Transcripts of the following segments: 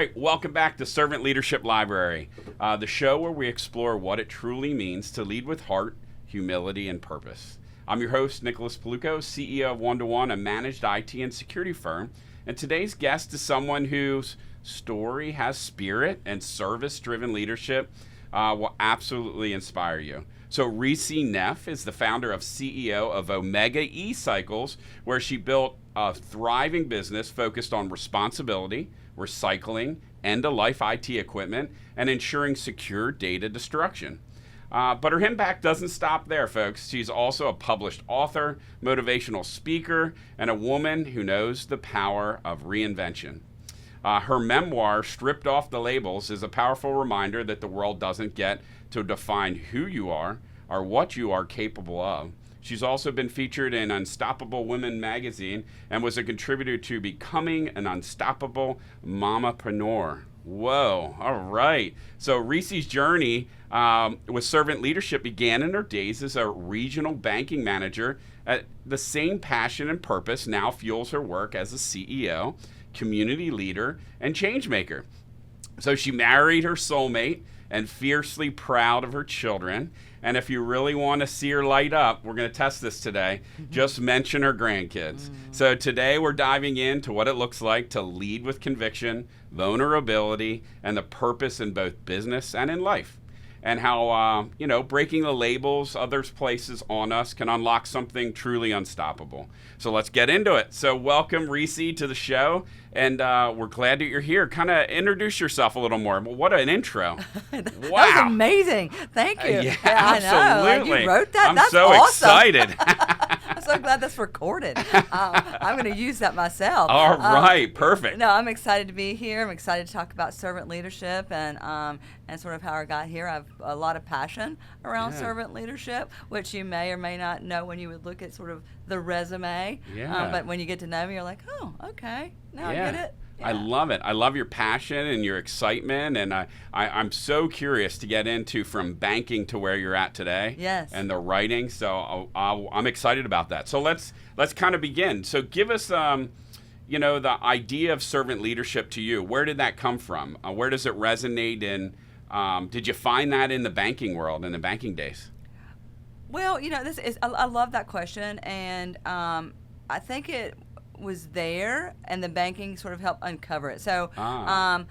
right, welcome back to Servant Leadership Library, the show where we explore what it truly means to lead with heart, humility, and purpose. I'm your host, Nicholas Paulukow, CEO of One-to-One, a managed IT and security firm. And today's guest is someone whose story has spirit and service-driven leadership will absolutely inspire you. So Reesy Neff is the founder of CEO of Omega eCycles, where she built a thriving business focused on responsibility, recycling, end-of-life IT equipment, and ensuring secure data destruction. But her impact doesn't stop there, folks. She's also a published author, motivational speaker, and a woman who knows the power of reinvention. Her memoir, Stripped Off the Labels, is a powerful reminder that the world doesn't get to define who you are or what you are capable of. She's also been featured in Unstoppable Women magazine and was a contributor to Becoming an Unstoppable Mamapreneur. Whoa, all right. So Reesy's journey with servant leadership began in her days as a regional banking manager. The same passion and purpose now fuels her work as a CEO, community leader, and change maker. So she married her soulmate and fiercely proud of her children. And if you really want to see her light up, we're going to test this today, just mention her grandkids. So today we're diving into what it looks like to lead with conviction, vulnerability, and the purpose in both business and in life. And how, breaking the labels others places on us can unlock something truly unstoppable. So let's get into it. So welcome, Reesy, to the show. And we're glad that you're here. Kind of introduce yourself a little more. What an intro. That Wow. was amazing. Thank you. Yeah, I know. absolutely. You wrote that? I'm That's so awesome. excited. I'm so glad that's recorded. I'm going to use that myself. All right, perfect. No, I'm excited to be here. I'm excited to talk about servant leadership and sort of how I got here. I have a lot of passion around servant leadership, which you may or may not know when you would look at sort of the resume. Yeah. But when you get to know me, you're like, oh, okay, now I get it. Yeah. I love it. I love your passion and your excitement, and I'm so curious to get into from banking to where you're at today. Yes. And the writing. So I'm excited about that. So let's kind of begin. So give us the idea of servant leadership to you. Where did that come from? Where does it resonate in? Did you find that in the banking world, in the banking days? Well, I love that question, and I think it was there, and the banking sort of helped uncover it. So, I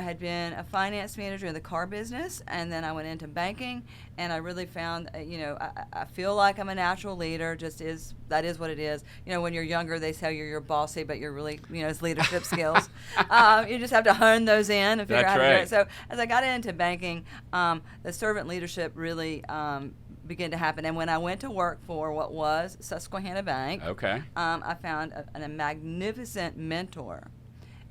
had been a finance manager in the car business, and then I went into banking, and I really found, I feel like I'm a natural leader. That is what it is. When you're younger, they say you're bossy, but you're really, it's leadership skills. You just have to hone those in and figure out how to do it. So, as I got into banking, the servant leadership really began to happen. And when I went to work for what was Susquehanna Bank, I found a magnificent mentor.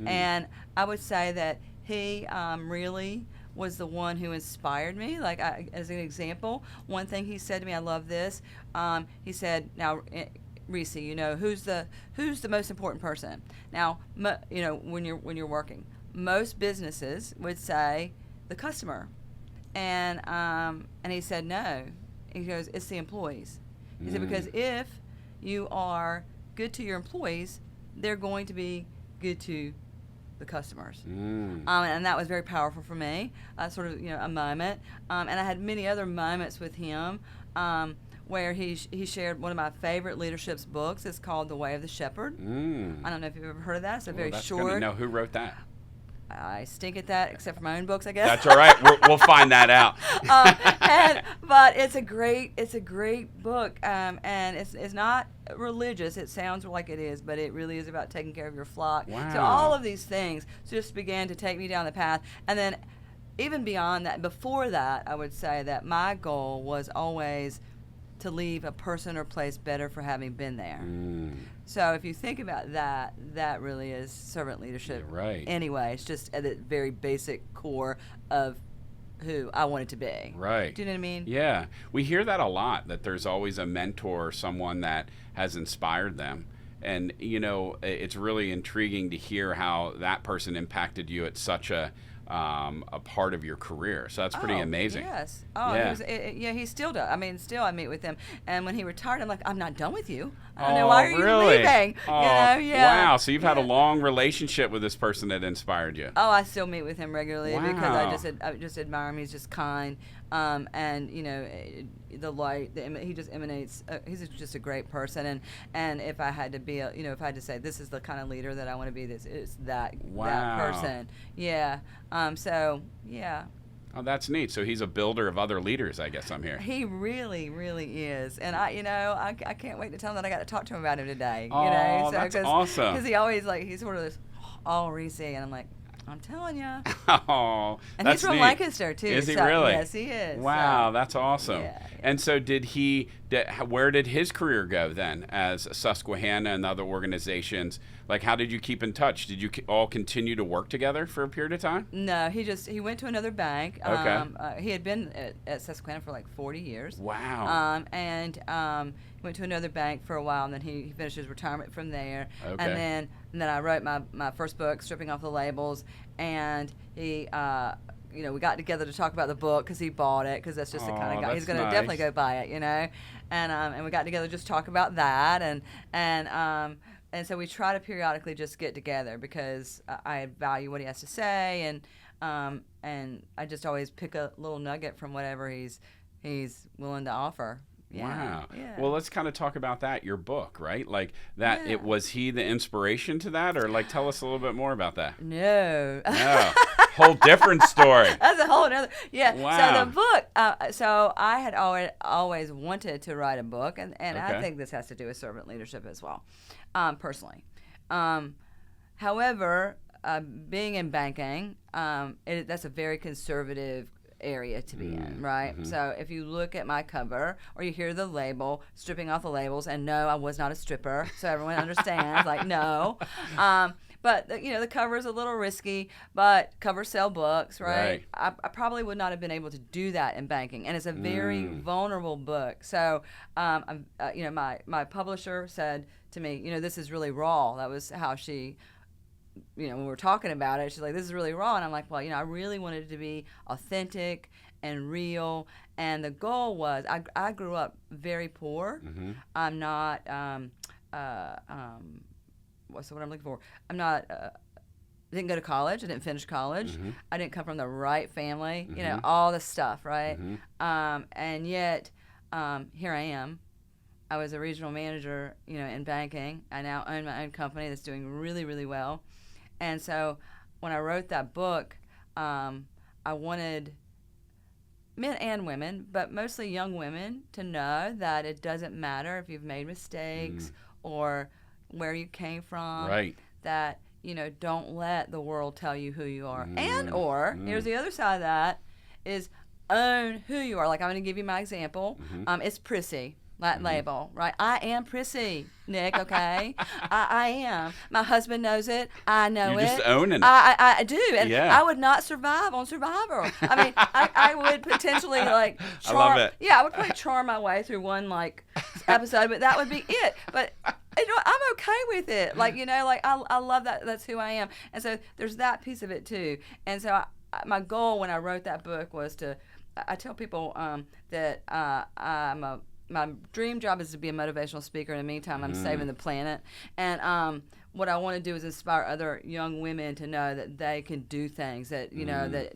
And I would say that he really was the one who inspired me. Like, as an example, one thing he said to me, I love this. He said, now, Reesy, who's the most important person? Now, when you're working, most businesses would say the customer. And he said, no. He goes, it's the employees. He said, because if you are good to your employees, they're going to be good to the customers. And that was very powerful for me, sort of, a moment. And I had many other moments with him where he shared one of my favorite leadership books. It's called The Way of the Shepherd. I don't know if you've ever heard of that. It's a very short. Now, who wrote that? I stink at that, except for my own books, I guess. That's all right. We'll find that out. But it's a great book, and it's not religious. It sounds like it is, but it really is about taking care of your flock. Wow. So all of these things just began to take me down the path, and then even beyond that, before that, I would say that my goal was always to leave a person or place better for having been there. So if you think about that, that really is servant leadership. You're right. Anyway, it's just at the very basic core of who I wanted to be. Right. Do you know what I mean? Yeah. We hear that a lot, that there's always a mentor or someone that has inspired them. And, it's really intriguing to hear how that person impacted you at such a a part of your career. So that's pretty amazing. Yes. Oh, Yeah. he still does. I mean, still I meet with him. And when he retired, I'm like, I'm not done with you. I don't Oh, know, why are you really? leaving? Oh, Yeah. wow. So you've had a long relationship with this person that inspired you. Oh, I still meet with him regularly Wow. because I just admire him. He's just kind, and the light. He just emanates. He's just a great person, and if I had to be, if I had to say this is the kind of leader that I want to be, this is that person. Yeah. So yeah. Oh, that's neat. So he's a builder of other leaders, I guess I'm hearing. He really, really is, and I can't wait to tell him that I got to talk to him about him today. Oh, that's awesome. Because he always he's sort of this, Reesy, and I'm like, I'm telling you. Oh, and that's he's from neat. Lancaster too. Is he so, really? Yes, he is. Wow, so. that's awesome. Yeah. And so where did his career go then as Susquehanna and other organizations? Like, how did you keep in touch? Did you all continue to work together for a period of time? No, he went to another bank. Okay. He had been at Susquehanna for like 40 years. Wow. And he went to another bank for a while, and then he finished his retirement from there. Okay. And then I wrote my first book, Stripping Off the Labels, and he we got together to talk about the book because he bought it, because that's just the kind of guy. He's going to definitely go buy it, And we got together to just talk about that, and so we try to periodically just get together because I value what he has to say, and I just always pick a little nugget from whatever he's willing to offer. Yeah. Wow. Yeah. Well, let's kind of talk about that, your book, right? Like that, was he the inspiration to that, or like tell us a little bit more about that? No. No. Whole different story. That's a whole other. Yeah. Wow. So the book. So I had always wanted to write a book, and Okay. I think this has to do with servant leadership as well, personally. However, being in banking, that's a very conservative area to be in, right? Mm-hmm. So if you look at my cover or you hear the label, stripping off the labels, and no, I was not a stripper, so everyone understands, like, no. But the cover is a little risky, but covers sell books, right? I probably would not have been able to do that in banking, and it's a very vulnerable book. So, my publisher said to me, this is really raw. That was how she, when we were talking about it, she's like, this is really raw. And I'm like, well, I really wanted it to be authentic and real. And the goal was, I grew up very poor. Mm-hmm. I'm not, what's the word I'm looking for? I'm not, I didn't go to college. I didn't finish college. Mm-hmm. I didn't come from the right family, Mm-hmm. all this stuff, right? Mm-hmm. And yet, here I am. I was a regional manager, in banking. I now own my own company that's doing really, really well. And so when I wrote that book, I wanted men and women, but mostly young women, to know that it doesn't matter if you've made mistakes or where you came from. Right. That, don't let the world tell you who you are. Or here's the other side of that, is own who you are. Like, I'm going to give you my example. It's Prissy. That label, right? I am prissy, Nick, okay? I am. My husband knows it. I know You're it. just owning it. I do. And Yeah. I would not survive on Survivor. I mean, I would potentially, charm. I love it. Yeah, I would probably charm my way through one, episode, but that would be it. But, I'm okay with it. I love that. That's who I am. And so there's that piece of it, too. And so my goal when I wrote that book was I tell people that my dream job is to be a motivational speaker. In the meantime, I'm saving the planet. And what I want to do is inspire other young women to know that they can do things, that, that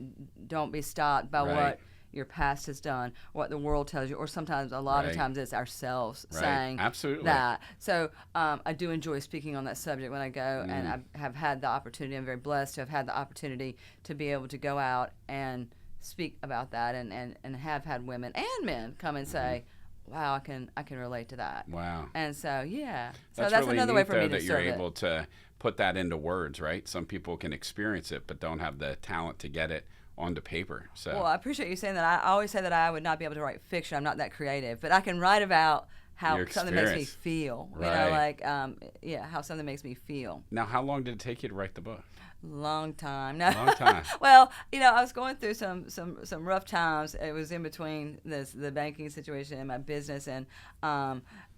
don't be stopped by what your past has done, what the world tells you, or sometimes, a lot of times, it's ourselves saying that. So I do enjoy speaking on that subject when I go, and I have had the opportunity. I'm very blessed to have had the opportunity to be able to go out and speak about that, and have had women and men come and say, wow, I can relate to that. Wow. And so, yeah. That's So that's really another neat, way for me though, to that you're serve able to put that into words, right? Some people can experience it, but don't have the talent to get it onto paper. So. Well, I appreciate you saying that. I always say that I would not be able to write fiction. I'm not that creative. But I can write about how something makes me feel. Right. How something makes me feel. Now, how long did it take you to write the book? Long time. No. Long time. Well, I was going through some rough times. It was in between the banking situation and my business, and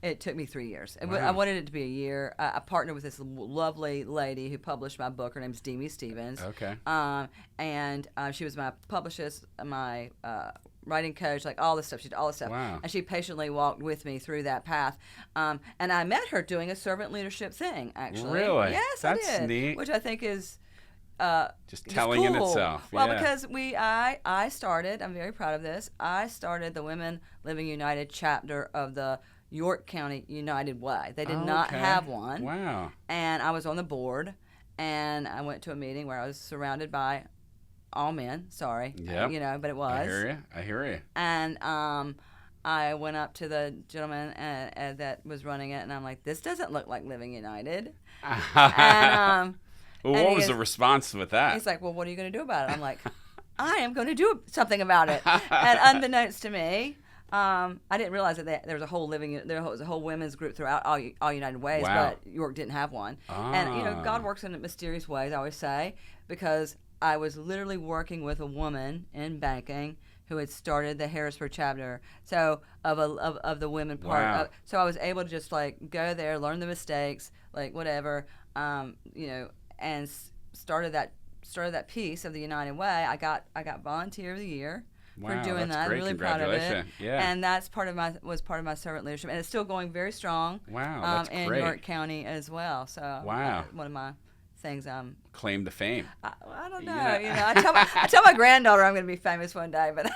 It took me 3 years. Wow. I wanted it to be a year. I partnered with this lovely lady who published my book. Her name's Demi Stevens. Okay. And she was my publicist, my writing coach, like all this stuff. She did all this stuff. Wow. And she patiently walked with me through that path. And I met her doing a servant leadership thing, actually. Really? Yes, That's I did. neat. Which I think is... just telling in cool. itself. Well, yeah. because I started, I'm very proud of this, I started the Women Living United chapter of the York County United Way. They did not have one. Wow. And I was on the board, and I went to a meeting where I was surrounded by all men. Sorry. Yep. But it was. I hear you. And I went up to the gentleman that was running it, and I'm like, this doesn't look like Living United. And well, and what was the response with that? he's like, well, what are you going to do about it? I'm like, I am going to do something about it. And unbeknownst to me, I didn't realize that there was a whole women's group throughout all United Ways, Wow. but York didn't have one. And God works in mysterious ways, I always say, because I was literally working with a woman in banking who had started the Harrisburg chapter, so of the women part. Wow. So I was able to just like go there, learn the mistakes, like whatever, and started that piece of the United Way. I got Volunteer of the Year for doing that's that. great. I'm really proud of it. Congratulations. Yeah. And that's part of my servant leadership, and it's still going very strong. Wow, that's in great. York County as well. So Wow. one of my things Claim to fame. I don't know. I tell my granddaughter I'm going to be famous one day, but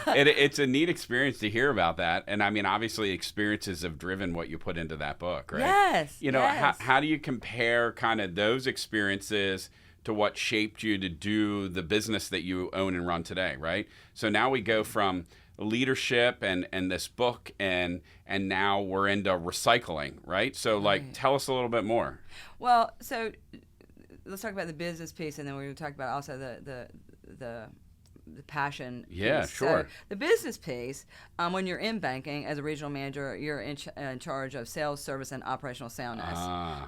it's a neat experience to hear about that. And I mean, obviously experiences have driven what you put into that book, right? Yes. Yes. How do you compare kind of those experiences to what shaped you to do the business that you own and run today, right? So now we go from leadership and this book and now we're into recycling, right? So tell us a little bit more. Well, so let's talk about the business piece, and then we're going to talk about also the passion piece. Yeah, sure. So the business piece, when you're in banking as a regional manager, you're in charge of sales, service, and operational soundness.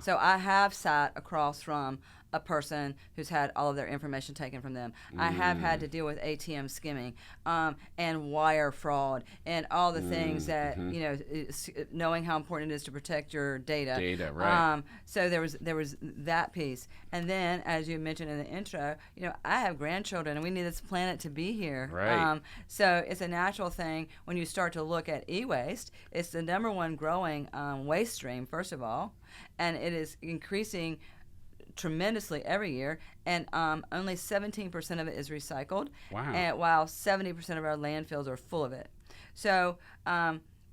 So I have sat across from a person who's had all of their information taken from them. I have had to deal with ATM skimming and wire fraud and all the things that, knowing how important it is to protect your data. Data, right. So there was that piece. And then, as you mentioned in the intro, I have grandchildren, and we need this planet to be here. Right. So it's a natural thing when you start to look at e-waste. It's the number one growing waste stream, first of all, and it is increasing tremendously every year, and only 17% of it is recycled. Wow. And while 70% of our landfills are full of it. So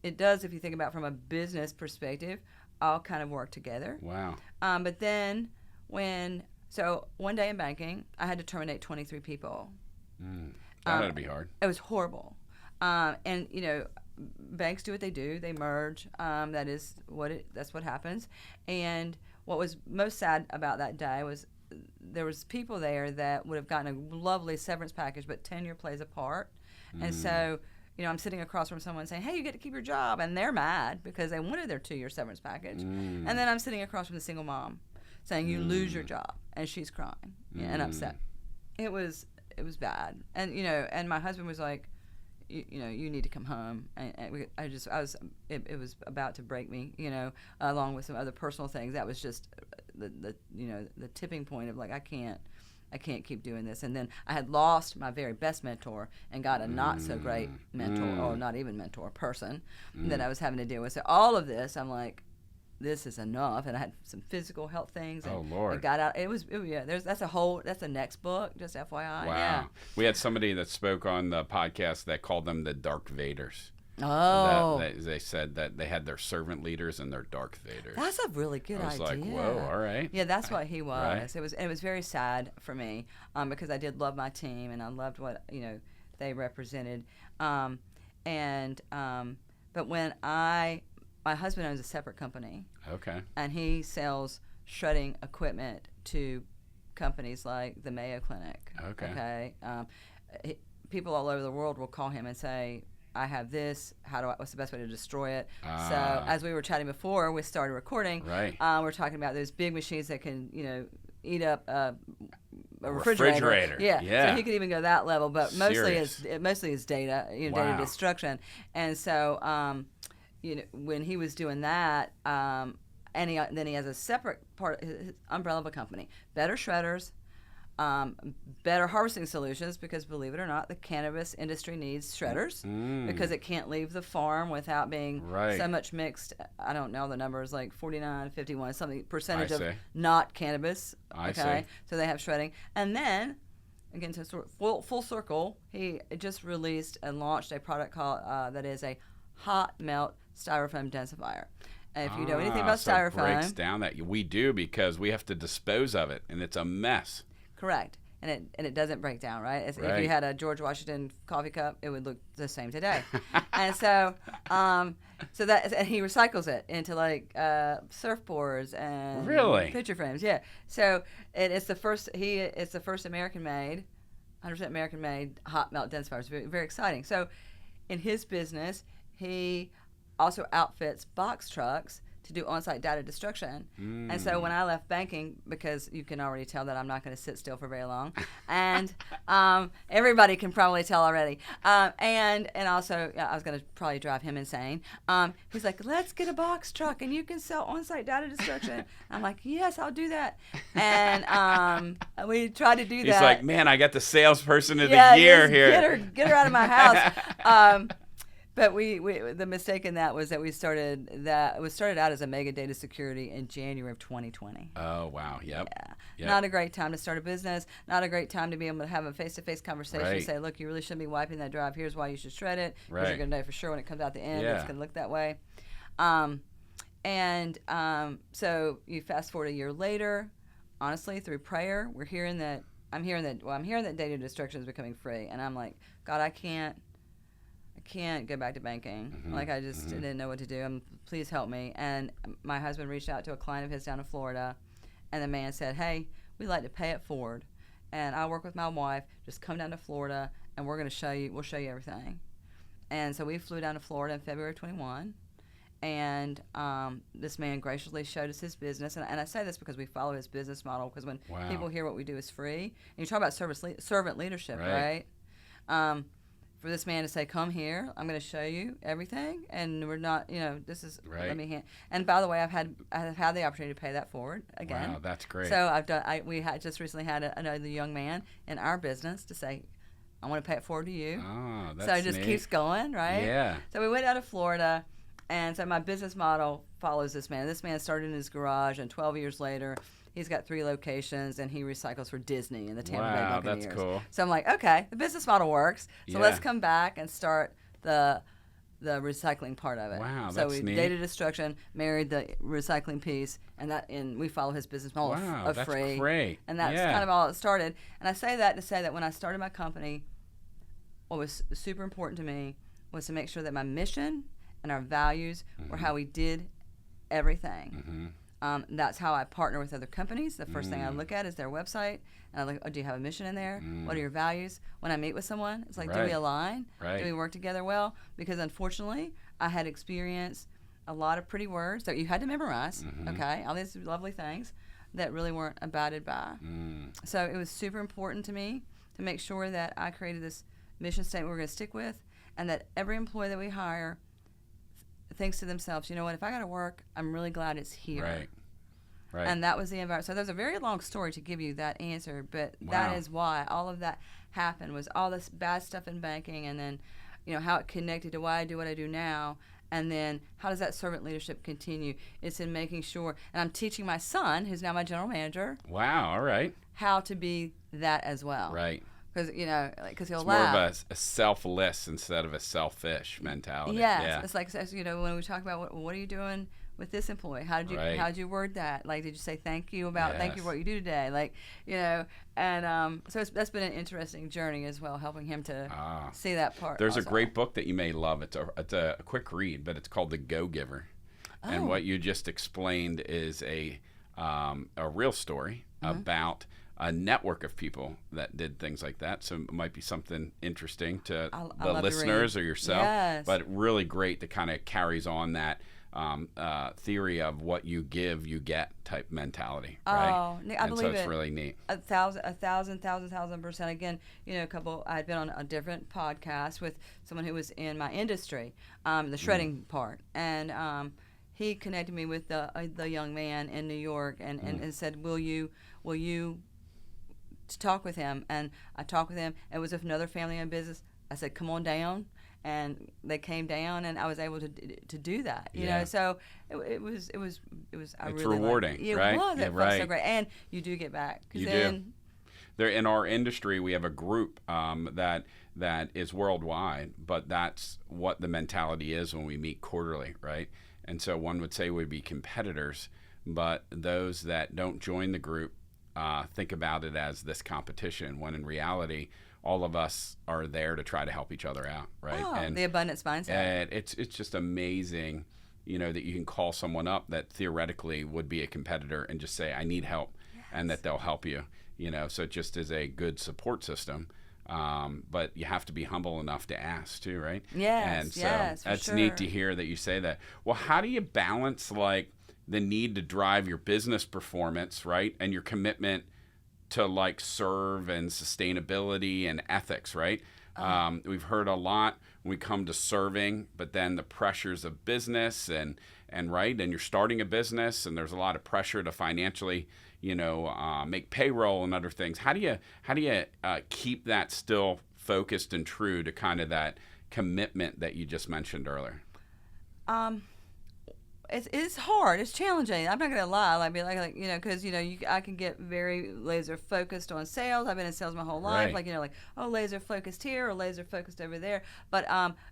it does, if you think about from a business perspective, all kind of work together. Wow. But then one day in banking, I had to terminate 23 people. That would be hard. It was horrible. And banks do what they do. They merge. That's what happens. And what was most sad about that day was there was people there that would have gotten a lovely severance package, but tenure plays a part. And so, I'm sitting across from someone saying, hey, you get to keep your job. And they're mad because they wanted their 2-year severance package. And then I'm sitting across from the single mom saying, you lose your job. And she's crying and upset. It was bad. And, and my husband was like, you need to come home. And it was about to break me, along with some other personal things. That was just the tipping point of like, I can't keep doing this. And then I had lost my very best mentor and got a not so great mentor, or not even mentor, person that I was having to deal with. So all of this, I'm like, this is enough. And I had some physical health things. And oh Lord! It got out. That's the next book. Just FYI. Wow. Yeah. We had somebody that spoke on the podcast that called them the Dark Vaders. Oh. They said that they had their servant leaders and their Dark Vaders. That's a really good idea. I was like, whoa, all right. Yeah, that's what he was. Right. It was very sad for me because I did love my team and I loved what they represented. But when my husband owns a separate company. Okay. And he sells shredding equipment to companies like the Mayo Clinic. Okay. People all over the world will call him and say, I have this. What's the best way to destroy it? So as we were chatting before we started recording, right. We're talking about those big machines that can, eat up a refrigerator. Yeah. So he could even go that level, but mostly it's data, data destruction. And so, when he was doing that, then he has a separate part, his umbrella of a company, better shredders, better harvesting solutions, because believe it or not, the cannabis industry needs shredders because it can't leave the farm without being so much mixed. I don't know the numbers, like 49, 51, something percentage of not cannabis. So they have shredding. And then, again, to sort of full circle, he just released and launched a product called that is a hot melt styrofoam densifier. And if you know anything about styrofoam, it breaks down that we do, because we have to dispose of it, and it's a mess. Correct. And it doesn't break down, right? If you had a George Washington coffee cup, it would look the same today. And so and he recycles it into like surfboards and picture frames. Yeah. So it's the first American made, 100% American made hot melt densifier. It's very, very exciting. So in his business, he also outfits box trucks to do on-site data destruction. And so when I left banking, because you can already tell that I'm not going to sit still for very long, and everybody can probably tell already, and also I was going to probably drive him insane. He's like, let's get a box truck and you can sell on-site data destruction. I'm like, yes, I'll do that. And we tried to do that. He's like, man, I got the salesperson of the year here. Get her out of my house. But the mistake in that was that it started out as a mega data security in January of 2020. Oh, wow. Yep. Not a great time to start a business. Not a great time to be able to have a face-to-face conversation. Say, look, you really shouldn't be wiping that drive. Here's why you should shred it. Because you're going to know for sure when it comes out the end, it's going to look that way. So you fast forward a year later. Honestly, through prayer, I'm hearing that data destruction is becoming free, and I'm like, God, I can't go back to banking. Like, I just didn't know what to do. Please help me. And my husband reached out to a client of his down in Florida, and the man said, hey, we'd like to pay it forward. And I work with my wife. Just come down to Florida, and we'll show you everything. And so we flew down to Florida in February of 21. And this man graciously showed us his business. And I say this because we follow his business model, because when people hear what we do is free, and you talk about servant leadership, right? For this man to say, come here, I'm going to show you everything, and we're not, this is, let me hand. And by the way, I've had the opportunity to pay that forward again. Wow, that's great. So we had just recently had another young man in our business to say, I want to pay it forward to you. Oh, that's so it just neat. keeps going, right? Yeah. So we went out of Florida, and so my business model follows this man. This man started in his garage, and 12 years later, he's got 3 locations, and he recycles for Disney and the Tampa Bay Buccaneers. That's cool. So I'm like, okay, the business model works. So let's come back and start the recycling part of it. Wow, so that's neat. Data destruction married the recycling piece, and we follow his business model of that's free. Great. And that's kind of all it started. And I say that to say that when I started my company, what was super important to me was to make sure that my mission and our values were how we did everything. That's how I partner with other companies. The first thing I look at is their website, and I look, do you have a mission in there? What are your values? When I meet with someone, it's like, do we align? Do we work together well? Because unfortunately, I had experienced a lot of pretty words that you had to memorize, okay, all these lovely things that really weren't abided by. So it was super important to me to make sure that I created this mission statement we're going to stick with, and that every employee that we hire thinks to themselves, you know what, if I got to work, I'm really glad it's here. Right. And that was the environment. So there's a very long story to give you that answer, but that is why all of that happened, was all this bad stuff in banking, and then, how it connected to why I do what I do now, and then how does that servant leadership continue? It's in making sure, and I'm teaching my son, who's now my general manager. Wow, all right. How to be that as well. Right. Because he'll it's laugh. More of a selfless instead of a selfish mentality. Yes, yeah. It's like, when we talk about what are you doing with this employee? How did you word that? Like, did you say thank you thank you for what you do today? Like, and so that's been an interesting journey as well, helping him to see that part. There's also. a great book that you may love. It's a quick read, but it's called The Go-Giver, and what you just explained is a real story about a network of people that did things like that. So it might be something interesting to the listeners or yourself, but really great that kind of carries on that theory of what you give, you get type mentality, Oh, right? Nick, I And so believe it's it. really neat. 1,000% Again, a couple. I had been on a different podcast with someone who was in my industry, the shredding part, and he connected me with the young man in New York, and said, "Will you to talk with him?" And I talked with him. It was with another family-owned business. I said, "Come on down." And they came down, and I was able to do that. You know, so it was. It's really rewarding, liked it. right? It was. Yeah, It felt right. so great, and you do get back. You do. There in our industry, we have a group that is worldwide, but that's what the mentality is when we meet quarterly, right? And so one would say we'd be competitors, but those that don't join the group think about it as this competition, when in reality, all of us are there to try to help each other out, right? Oh, and the abundance mindset. And it's just amazing, that you can call someone up that theoretically would be a competitor and just say, "I need help," and that they'll help you. So it just is a good support system. But you have to be humble enough to ask too, right? Yes, and so yes, for that's sure. neat to hear that you say that. Well, how do you balance like the need to drive your business performance, right, and your commitment to like serve and sustainability and ethics, right? We've heard a lot when we come to serving, but then the pressures of business and right, and you're starting a business, and there's a lot of pressure to financially, make payroll and other things. How do you keep that still focused and true to kind of that commitment that you just mentioned earlier? It's hard. It's challenging. I'm not gonna lie. Because I can get very laser focused on sales. I've been in sales my whole life. Right. Laser focused here or laser focused over there. But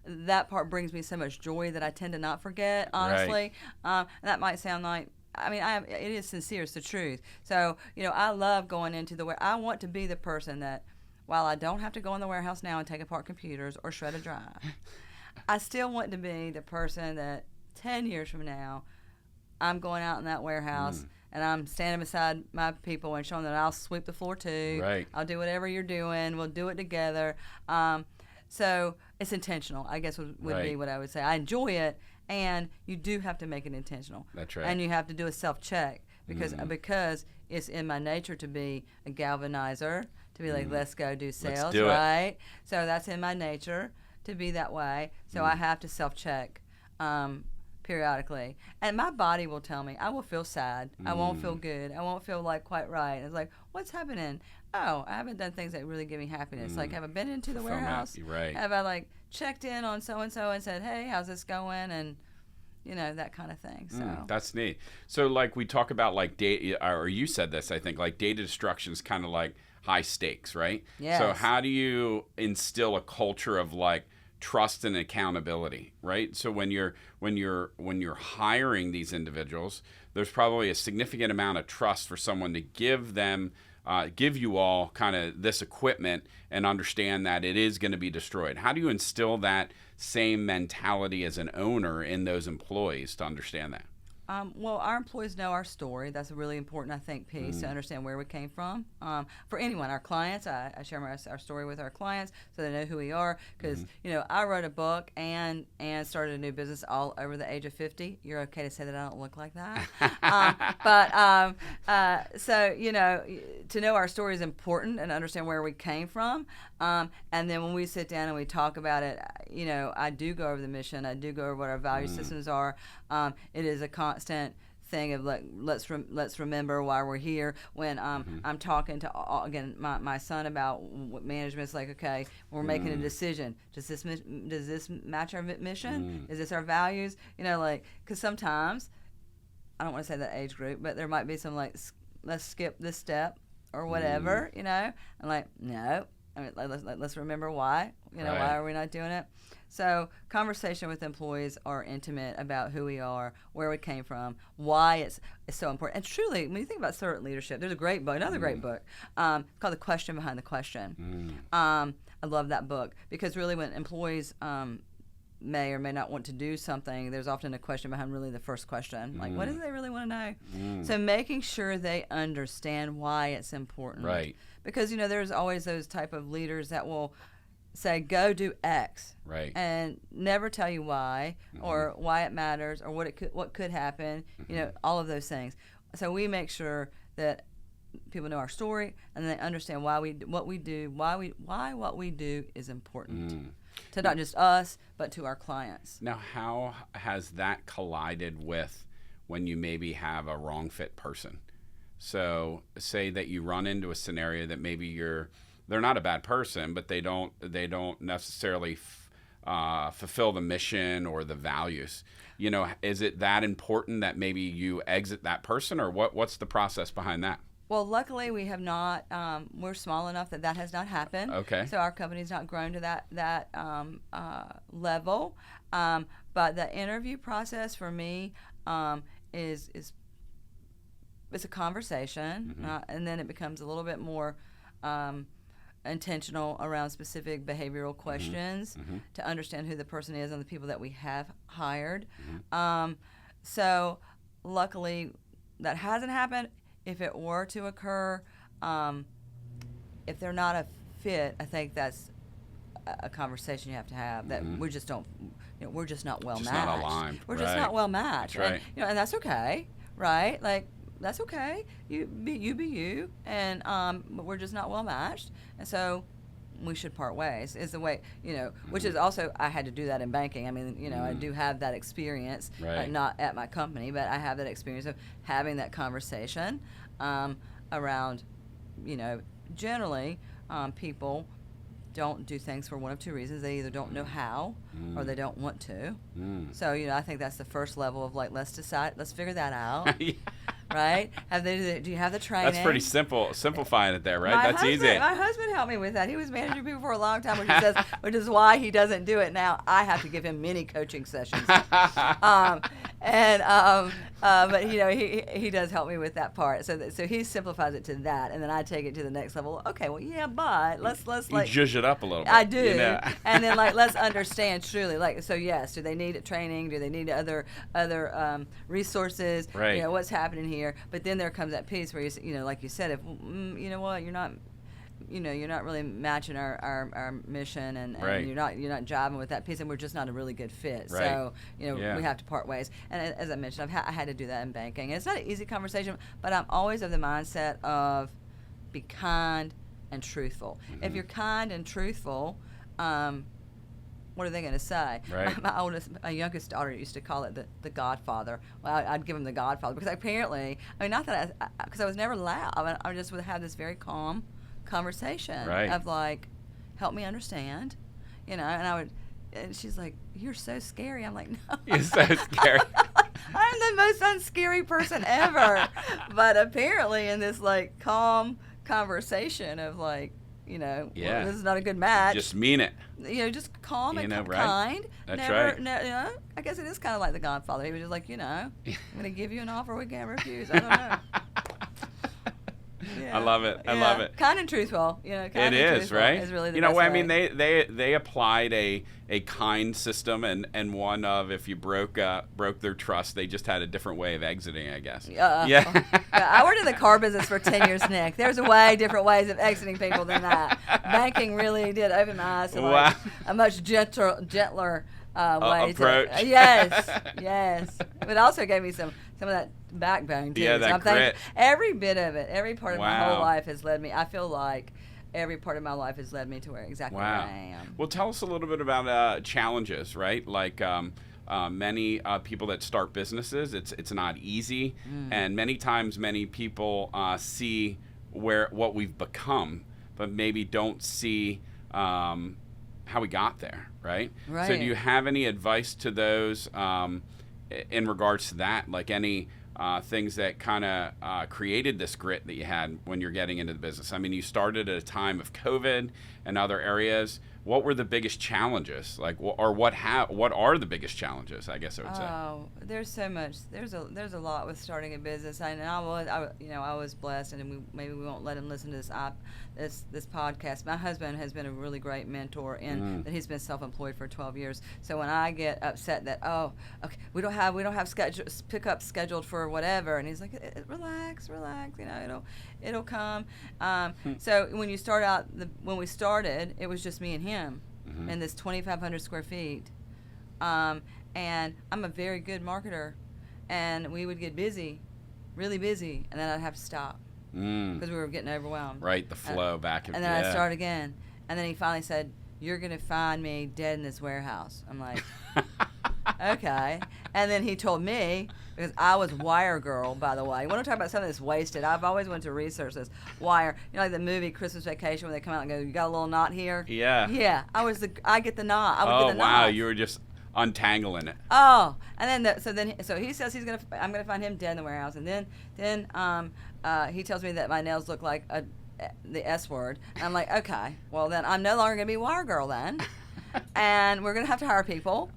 that part brings me so much joy that I tend to not forget. Honestly, and that might sound like. It is sincere. It's the truth. So, I love going into the I want to be the person that, while I don't have to go in the warehouse now and take apart computers or shred a drive, I still want to be the person that 10 years from now, I'm going out in that warehouse and I'm standing beside my people and showing that I'll sweep the floor too. Right. I'll do whatever you're doing. We'll do it together. So it's intentional, I guess would Right. be what I would say. I enjoy it, and you do have to make it intentional. That's right. And you have to do a self-check because it's in my nature to be a galvanizer, to be like, let's go do sales, do it. right? So that's in my nature to be that way. So I have to self-check periodically. And my body will tell me. I will feel sad. I won't feel good. I won't feel like quite right. It's like, what's happening? Oh, I haven't done things that really give me happiness. Like, have I been into the warehouse? Right. Have I checked in on so-and-so and said, hey, how's this going? And that kind of thing. So that's neat. So we talk about data, or you said this, I think, data destruction is kind of like high stakes, right? Yes. So how do you instill a culture of trust and accountability, right? So when you're hiring these individuals, there's probably a significant amount of trust for someone to give you all kind of this equipment and understand that it is going to be destroyed. How do you instill that same mentality as an owner in those employees to understand that? Well, our employees know our story. That's a really important, I think, piece to understand where we came from. For anyone, our clients, I share our story with our clients so they know who we are. Because I wrote a book and started a new business all over the age of 50. You're okay to say that I don't look like that, so to know our story is important and understand where we came from. And then when we sit down and we talk about it, I do go over the mission. I do go over what our value systems are. It is a constant thing of let's remember why we're here. When I'm talking to again my son about what management's like. Okay, we're making a decision. Does this match our mission? Is this our values? Because sometimes I don't want to say that age group, but there might be some let's skip this step or whatever. And no. Let's remember why. Right. Why are we not doing it? So conversation with employees are intimate about who we are, where we came from, why it's so important. And truly, when you think about servant leadership, there's a great book, another great book, called The Question Behind the Question. I love that book because really when employees may or may not want to do something, there's often a question behind really the first question. What do they really want to know? So making sure they understand why it's important. Right. Because, there's always those type of leaders that will say go do X, right, and never tell you why or why it matters or what could happen, all of those things. So we make sure that people know our story and they understand why what we do what we do is important to not just us but to our clients. Now, how has that collided with when you maybe have a wrong fit person? So say that you run into a scenario that maybe they're not a bad person, but they don't necessarily fulfill the mission or the values. Is it that important that maybe you exit that person, or what's the process behind that? Well, luckily we have not. We're small enough that has not happened. Okay. So our company's not grown to that level. But the interview process for me is it's a conversation, and then it becomes a little bit more intentional around specific behavioral questions to understand who the person is and the people that we have hired. So luckily that hasn't happened. If it were to occur, if they're not a fit, I think that's a conversation you have to have, that we just don't, we're just not well matched. Not aligned. We're just not well matched. That's right. And that's okay, right? Like, that's okay. You be you, and but we're just not well matched, and so we should part ways. Is the way, which is also, I had to do that in banking. I mean, I do have that experience, right. Not at my company, but I have that experience of having that conversation around, generally people don't do things for one of two reasons. They either don't know how or they don't want to. So, I think that's the first level of like, let's figure that out. Yeah. Right? Do you have the training? That's pretty simple. Simplifying it there, right? That's easy. My husband helped me with that. He was managing people for a long time, which is why he doesn't do it now. I have to give him many coaching sessions. But he does help me with that part. So he simplifies it to that, and then I take it to the next level. Okay, well, yeah, but let's you zhuzh it up a little bit. I do, and then let's understand truly. So yes, do they need training? Do they need other resources? Right. What's happening here? But then there comes that piece where like you said, if you know what, you're not really matching our mission, and right. you're not jiving with that piece, and we're just not a really good fit. Right. So we have to part ways. And as I mentioned, I had to do that in banking. And it's not an easy conversation, but I'm always of the mindset of be kind and truthful. If you're kind and truthful, what are they going to say? Right. My youngest daughter used to call it the Godfather. Well, I'd give him the Godfather because apparently, not that because I was never loud. I just would have this very calm conversation of like, help me understand, and she's like, you're so scary. I'm like, no. You're so scary. I'm the most unscary person ever. But apparently in this like calm conversation of like, well, this is not a good match. Just mean it. Just calm and right? kind. That's right. I guess it is kind of like the Godfather. He was just like, I'm going to give you an offer we can't refuse. I don't know. Yeah. I love it. I love it. Kind and truthful. It is, right? Is really the best way. I mean, they applied a kind system, and one of, if you broke their trust, they just had a different way of exiting, I guess. Yeah. I worked in the car business for 10 years, Nick. There's way different ways of exiting people than that. Banking really did open my eyes to like a much gentler way approach. Yes. But also gave me some of that backbone too. Yeah, that grit. Every bit of it, every part of my whole life has led me. I feel like every part of my life has led me to where where I am. Well, tell us a little bit about challenges, right? Like many people that start businesses, it's not easy, and many times many people see what we've become, but maybe don't see how we got there, right? Right. So do you have any advice to those in regards to that, like any things that kind of created this grit that you had when you're getting into the business? I mean, you started at a time of COVID and other areas. What were the biggest challenges, or what are the biggest challenges? I guess I would say. Oh, there's so much. There's a lot with starting a business, and I was blessed, and maybe we won't let him listen to this podcast. My husband has been a really great mentor in that he's been self-employed for 12 years. So when I get upset that we don't have pickup scheduled for whatever, and he's like, relax, it'll come. So when you start out, when we started, it was just me and him. him in this 2,500 square feet. And I'm a very good marketer, and we would get busy, really busy, and then I'd have to stop because we were getting overwhelmed. Right, the flow back and then I'd start again. And then he finally said, "You're going to find me dead in this warehouse." I'm like, okay. And then he told me, because I was wire girl, by the way. You want to talk about something that's wasted? I've always wanted to research this. Wire. You know, like the movie Christmas Vacation, where they come out and go, "You got a little knot here?" Yeah. Yeah. I get the knot. I would get the knot. Wow, you were just untangling it. Oh, and then so he says I'm gonna find him dead in the warehouse, and then he tells me that my nails look like the S word, and I'm like, okay, well then I'm no longer gonna be wire girl then, and we're gonna have to hire people,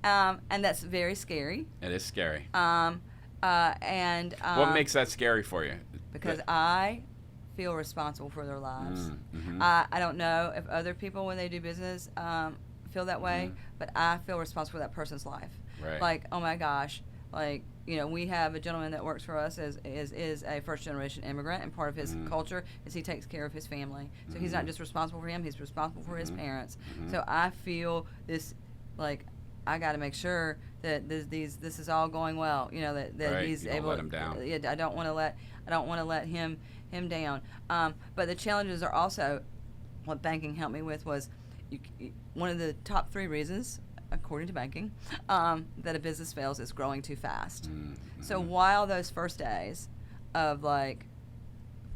and that's very scary. It is scary. What makes that scary for you? Because I feel responsible for their lives. Mm-hmm. I don't know if other people, when they do business, feel that way, but I feel responsible for that person's life. Right. Like, oh my gosh, like, you know, we have a gentleman that works for us is a first generation immigrant, and part of his culture is he takes care of his family. So he's not just responsible for him, he's responsible for his parents. So I feel this, like, I got to make sure that this is all going well. You know, that right. he's You don't able. let him down. I don't want to let him down. But the challenges are also what banking helped me with was one of the top 3 reasons, according to banking, that a business fails is growing too fast. So while those first days of like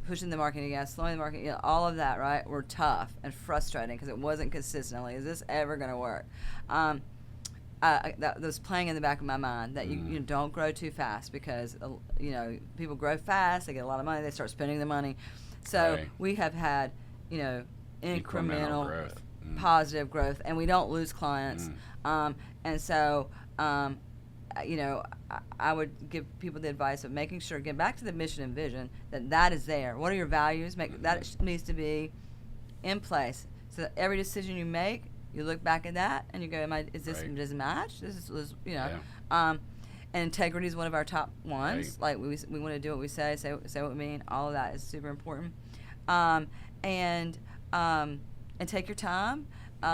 pushing the marketing gas, slowing the marketing, you know, all of that, right, were tough and frustrating because it wasn't consistently. Is this ever going to work? That was playing in the back of my mind that you don't grow too fast because you know, people grow fast, they get a lot of money, they start spending the money. So we have had, you know, incremental growth. Positive growth, and we don't lose clients. And so, you know, I would give people the advice of making sure, get back to the mission and vision, that is there. What are your values? That needs to be in place. So that every decision you make, you look back at that and you go, does it match? This is, you know. And integrity is one of our top ones. Like we want to do what we say what we mean. All of that is super important. And take your time,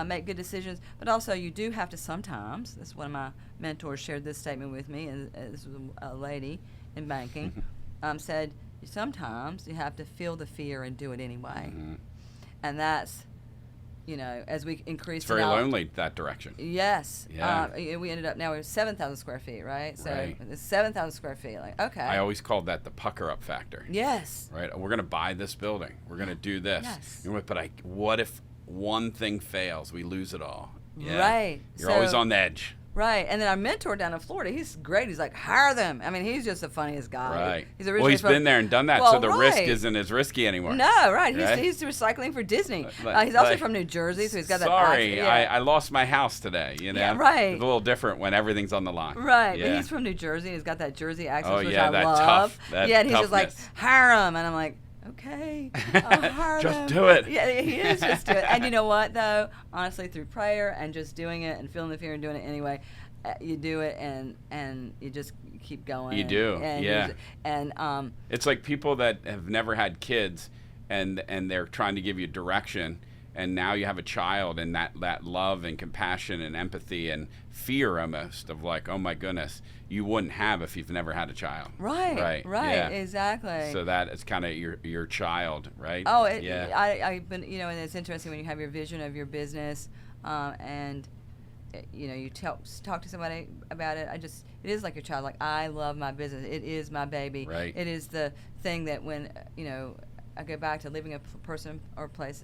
make good decisions, but also you do have to sometimes, this is one of my mentors shared this statement with me, and this was a lady in banking, said, sometimes you have to feel the fear and do it anyway. And that's, you know, as we increase it's very lonely, that direction. Yes. Yeah. We ended up, now we have 7,000 square feet, right? So it's 7,000 square feet, like, okay. I always called that the pucker up factor. Yes. Right? We're going to buy this building. We're going to do this. Yes. You know, but what if one thing fails? We lose it all. Yeah. Right. You're always on the edge. Right. And then our mentor down in Florida, he's great. He's like, hire them. I mean, he's just the funniest guy. Right. He's been there and done that, so the risk isn't as risky anymore. No, right. He's recycling for Disney. He's also from New Jersey, so he's got that accent. I lost my house today. You know? Yeah, right. It's a little different when everything's on the line. Right. Yeah. But he's from New Jersey, and he's got that Jersey accent, which that I love. Tough, that and he's toughness. just like, hire him. And I'm like, okay, I'll hire just him. do it. Yeah, he is, just do it. And you know what, though? Honestly, through prayer and just doing it and feeling the fear and doing it anyway, you do it and you just keep going. You do, yeah. And it's like people that have never had kids and they're trying to give you direction, and now you have a child, and that love and compassion and empathy and fear almost of like, oh my goodness, you wouldn't have if you've never had a child. Right, yeah. Exactly. So that is kind of your child, right? Oh, yeah. I've been, you know, and it's interesting when you have your vision of your business, and you know, you talk to somebody about it. It is like your child. Like, I love my business. It is my baby. Right. It is the thing that when, you know, I go back to leaving a person or place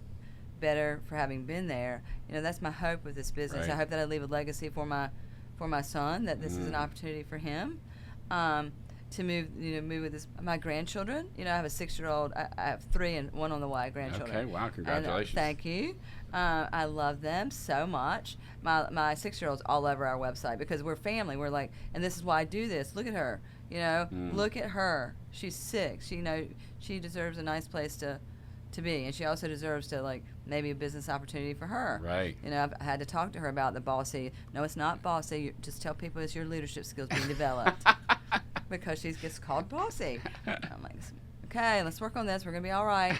better for having been there. You know, that's my hope with this business. Right. I hope that I leave a legacy for my son, that this is an opportunity for him to move with my grandchildren. You know, I have a 6-year-old. I have 3 and 1 on the way grandchildren. Okay, wow, congratulations. And, thank you. I love them so much. My 6-year-old's all over our website because we're family. We're like, and this is why I do this. Look at her. You know, look at her. She's 6. She deserves a nice place to be, and she also deserves to, like, maybe a business opportunity for her. Right. You know, I've had to talk to her about the bossy. No, it's not bossy. Just tell people it's your leadership skills being developed because she gets called bossy. I'm like, okay, let's work on this. We're going to be all right.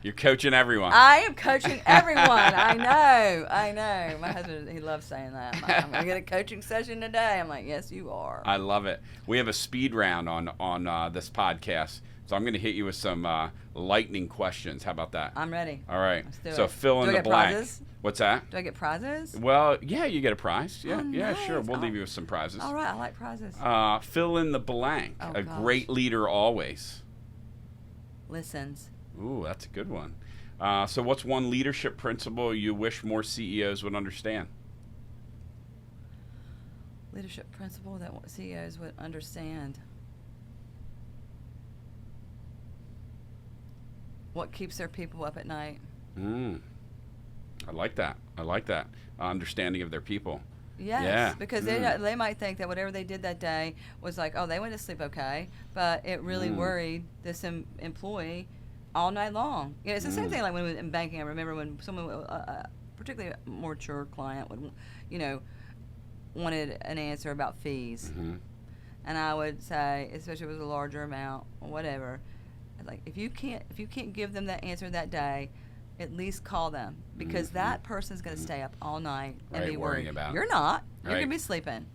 You're coaching everyone. I am coaching everyone. I know. My husband, he loves saying that. I'm going to get a coaching session today. I'm like, yes, you are. I love it. We have a speed round on this podcast, so I'm going to hit you with some lightning questions. How about that? I'm ready. All right. Let's do So it. fill in Do I the get blank. prizes? What's that? Do I get prizes? Well, yeah, you get a prize. Yeah, Oh, yeah, nice. sure. We'll leave you with some prizes. All right, I like prizes. Fill in the blank. Oh, a gosh. great leader always. Listens. Ooh, that's a good one. So what's one leadership principle you wish more CEOs would understand? Leadership principle that CEOs would understand. What keeps their people up at night? I like that. Understanding of their people. Yes, Yeah. because they might think that whatever they did that day was like, oh, they went to sleep okay, but it really worried this employee all night long. You know, it's the same thing like when we were in banking. I remember when someone, particularly a more mature client, would, wanted an answer about fees, and I would say, especially if it was a larger amount or whatever, like if you can't give them that answer that day, at least call them, because that person's going to stay up all night and Right, be worrying worried. about it. You're not. You're Right. going to be sleeping.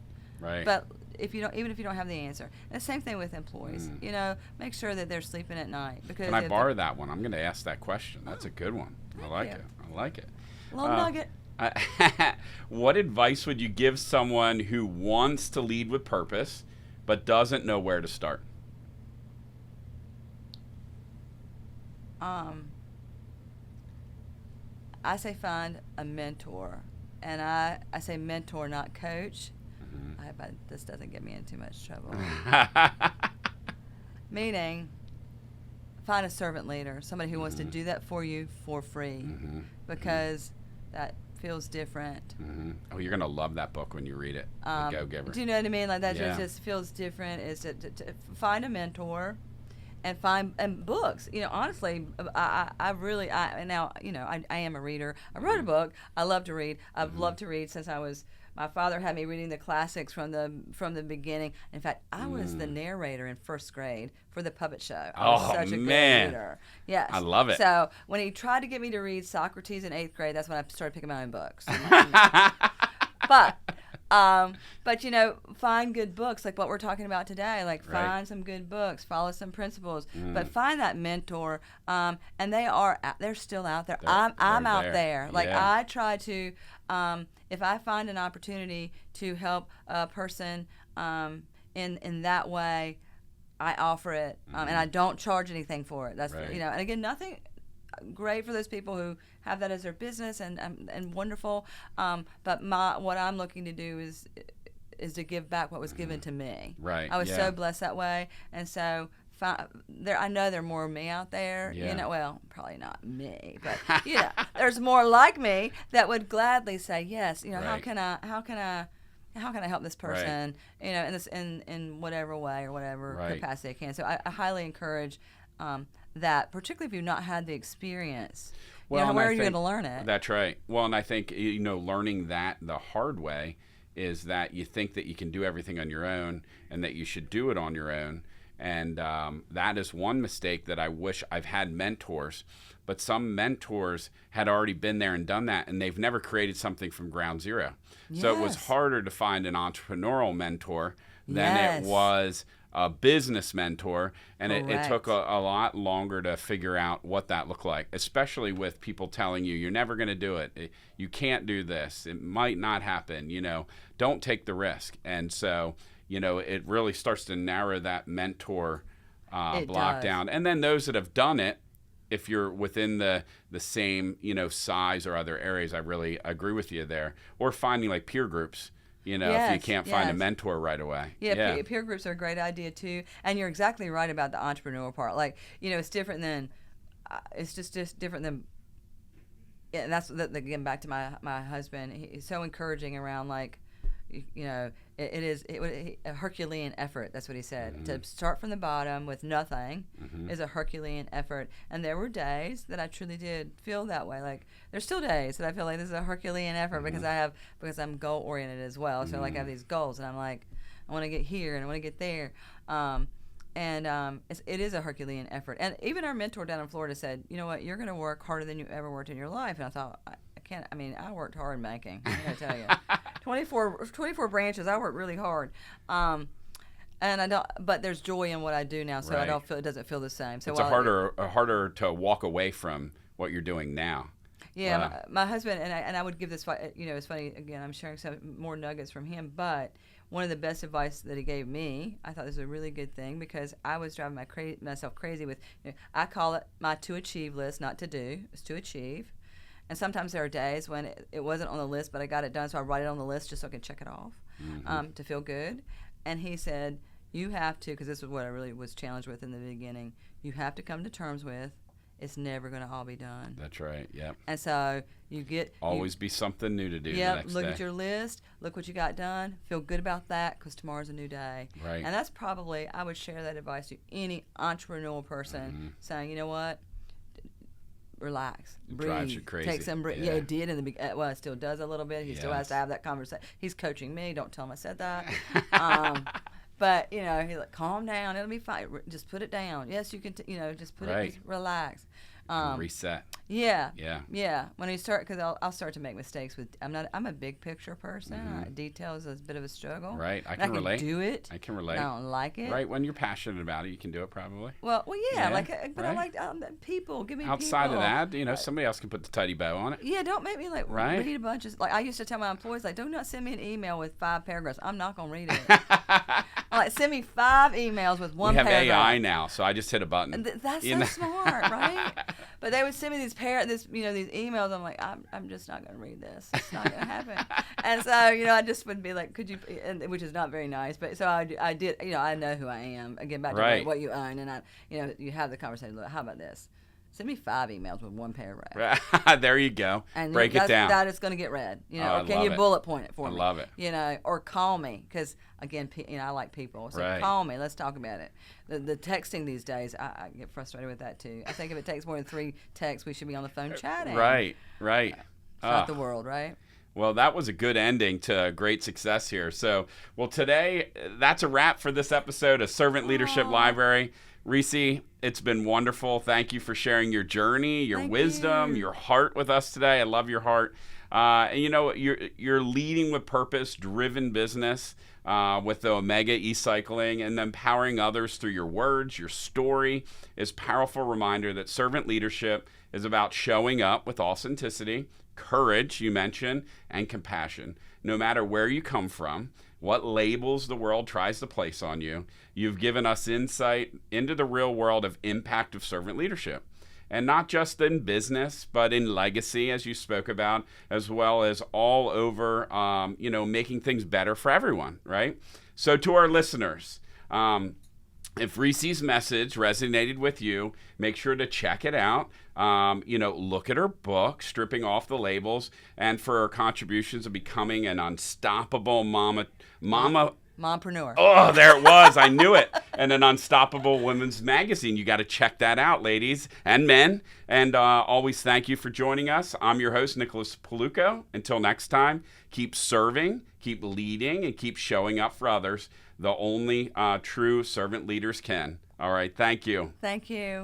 Right. But even if you don't have the answer, and the same thing with employees. Make sure that they're sleeping at night. Because Can I borrow that one? I'm going to ask that question. That's a good one. I like it. Little nugget. What advice would you give someone who wants to lead with purpose but doesn't know where to start? I say find a mentor, and I say mentor, not coach. I hope this doesn't get me in too much trouble. Meaning, find a servant leader, somebody who wants to do that for you for free, because that feels different. Oh, you're going to love that book when you read it, The Go-Giver. Do you know what I mean? Like that Yeah. just feels different. Is to find a mentor, and find books. Honestly, I am a reader. I wrote a book. I love to read. I've loved to read since I was. My father had me reading the classics from the beginning. In fact, I was the narrator in first grade for the puppet show. I was such a good reader. Yes, I love it. So when he tried to get me to read Socrates in 8th grade, that's when I started picking my own books. But find good books like what we're talking about today. Like find some good books, follow some principles, but find that mentor. And they're still out there. I'm out there. Like I try to, if I find an opportunity to help a person in that way, I offer it, and I don't charge anything for it. That's and again, nothing great for those people who have that as their business and wonderful. But what I'm looking to do is to give back what was given to me. Right. I was so blessed that way, and so I know there are more of me out there. Yeah. Well, probably not me, but there's more like me that would gladly say yes. How can I help this person? In whatever way or whatever capacity I can. So I highly encourage that, particularly if you've not had the experience. Where are you going to learn it? That's right. Well, and I think learning that the hard way is that you think that you can do everything on your own and that you should do it on your own. And that is one mistake that I wish I've had mentors. But some mentors had already been there and done that, and they've never created something from ground zero. Yes. So it was harder to find an entrepreneurial mentor than it was a business mentor, and it took a lot longer to figure out what that looked like, especially with people telling you you're never going to do it. You can't do this. It might not happen. Don't take the risk. And so, it really starts to narrow that mentor block down. And then those that have done it, if you're within the same, size or other areas, I really agree with you there. Or finding like peer groups. If you can't find a mentor right away. Yeah. Peer groups are a great idea too. And you're exactly right about the entrepreneurial part. Like, it's different than, it's just different than, and that's, again, back to my husband. He's so encouraging around, like, it is a Herculean effort. That's what he said. To start from the bottom with nothing is a Herculean effort. And there were days that I truly did feel that way. Like, there's still days that I feel like this is a Herculean effort because I'm goal oriented as well. So like I have these goals and I'm like, I want to get here and I want to get there. it is a Herculean effort. And even our mentor down in Florida said, you know what, you're going to work harder than you ever worked in your life. And I thought, I can't. I mean, I worked hard in banking. I got to tell you, 24 branches. I worked really hard. And I don't, but there's joy in what I do now, so I don't feel it doesn't feel the same. So it's harder to walk away from what you're doing now. Yeah, my husband and I would give this. It's funny. Again, I'm sharing some more nuggets from him, but one of the best advice that he gave me, I thought this was a really good thing because I was driving myself crazy with. I call it my to achieve list, not to do. It's to achieve. And sometimes there are days when it wasn't on the list, but I got it done, so I write it on the list just so I can check it off to feel good. And he said, you have to, because this is what I really was challenged with in the beginning, you have to come to terms with it's never going to all be done. That's right, yep. And so always be something new to do the next look day. at your list, look what you got done, feel good about that because tomorrow's a new day. Right. And that's probably, I would share that advice to any entrepreneurial person saying, you know what? Relax, breathe, drives you crazy. Take some breath. Yeah, it did in the beginning. Well, it still does a little bit. He still has to have that conversation. He's coaching me. Don't tell him I said that. But he's like, calm down. It'll be fine. Just put it down. Yes, you can. Just put it. Just relax. Reset. Yeah. When you start, because I'll start to make mistakes with. I'm a big picture person. Details is a bit of a struggle. Right. I can relate. Do it. I can relate. I don't like it. Right. When you're passionate about it, you can do it probably. Well, yeah. But I right. like people. Give me outside people. of that, somebody else can put the tidy bow on it. Yeah. Don't make me read a bunch of. Like I used to tell my employees, do not send me an email with 5 paragraphs. I'm not gonna read it. Send me 5 emails with 1 paragraph. We have AI now, so I just hit a button. That's so smart, right? But they would send me these emails. I'm like, I'm just not going to read this. It's not going to happen. And so, I just would be like, could you? Which is not very nice. But so I did. I know who I am. Again, back to what you own, and you have the conversation. Look, how about this? Send me 5 emails with 1 paragraph. There you go. And break it down. That is going to get read. Or can you bullet point it for me? I love it. Or call me because again, I like people. So call me. Let's talk about it. The texting these days, I get frustrated with that too. I think if it takes more than 3 texts, we should be on the phone chatting. Right. It's not the world, right? Well, that was a good ending to great success here. So, today, that's a wrap for this episode of Servant Leadership Library. Reesy, it's been wonderful. Thank you for sharing your journey, your wisdom, your heart with us today. I love your heart. You're leading with purpose, driven business with the Omega eCycling, and empowering others through your words. Your story is a powerful reminder that servant leadership is about showing up with authenticity, courage, you mentioned, and compassion. No matter where you come from, what labels the world tries to place on you, you've given us insight into the real world of impact of servant leadership. And not just in business, but in legacy, as you spoke about, as well as all over, making things better for everyone, right? So to our listeners, if Reesy's message resonated with you, make sure to check it out. Look at her book, Stripping Off the Labels, and for her contributions of becoming an unstoppable mompreneur. Oh, there it was. I knew it. And an unstoppable women's magazine. You got to check that out, ladies and men. And always thank you for joining us. I'm your host, Nicholas Paulukow. Until next time, keep serving, keep leading, and keep showing up for others. The only true servant leaders can. All right. Thank you. Thank you.